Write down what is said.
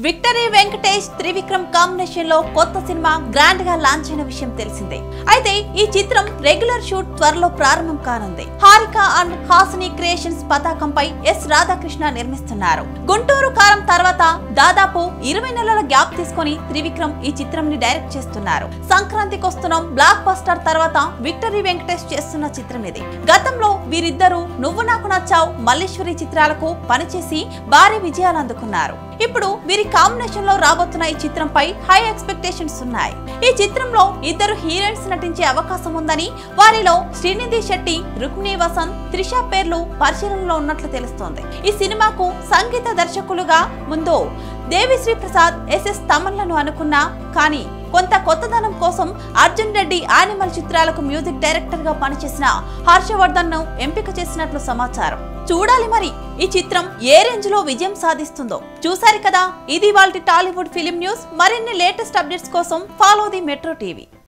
Victory Venkatesh Trivikram combination లో కొత్త cinema grand గా లాంచ్ అయిన విషయం తెలిసిందే. అయితే ఈ చిత్రం రెగ్యులర్ షూట్ త్వరలో ప్రారంభం కానుంది. హారిక అండ్ హాసిని క్రియేషన్స్ పతాకంపై ఎస్ రాధాకృష్ణ నిర్మిస్తున్నారు. గుంటూరు కారం తర్వాత దాదాపు 20 నెలల గ్యాప్ తీసుకొని త్రివిక్రమ్ ఈ చిత్రం ని డైరెక్ట్ చేస్తున్నారు. సంక్రాంతికి వస్తున్న బ్లాక్ బస్టర్ తర్వాత విక్టరీ వెంకటేష్ చేస్తున్న చిత్రం ఇది. గతంలో వీరిద్దరూ నువ్వు నాకు నచ్చావు, మల్లీశ్వరి చిత్రాలకు పనిచేసి భారీ విజయాలు అందుకున్నారు. ఇప్పుడు వీరి కాంబినేషన్ లో రాబోతున్న ఈ చిత్రంపై హై ఎక్స్పెక్టేషన్స్ ఉన్నాయి. ఈ చిత్రంలో ఇద్దరు హీరోయిన్స్ నటించే అవకాశం ఉందని, వారిలో శ్రీనిధి శెట్టి, రుక్మిణి వసంత్, త్రిష పేర్లు పరిశీలనలో ఉన్నట్లు తెలుస్తోంది. ఈ సినిమాకు సంగీత దర్శకులుగా ముందు దేవిశ్రీ ప్రసాద్, ఎస్ఎస్ తమన్లను అనుకున్నా కానీ కొంత కొత్తదనం కోసం అర్జున్ రెడ్డి యానిమల్ చిత్రాలకు మ్యూజిక్ డైరెక్టర్ గా పనిచేసిన హర్షవర్ధన్ ను ఎంపిక చేసినట్లు సమాచారం. చూడాలి మరి ఈ చిత్రం ఏ రేంజ్ లో విజయం సాధిస్తుందో. చూసారు కదా, ఇది ఇవాల్టి టాలీవుడ్ ఫిలిం న్యూస్. మరిన్ని లేటెస్ట్ అప్డేట్స్ కోసం ఫాలో ది మెట్రో టీవీ.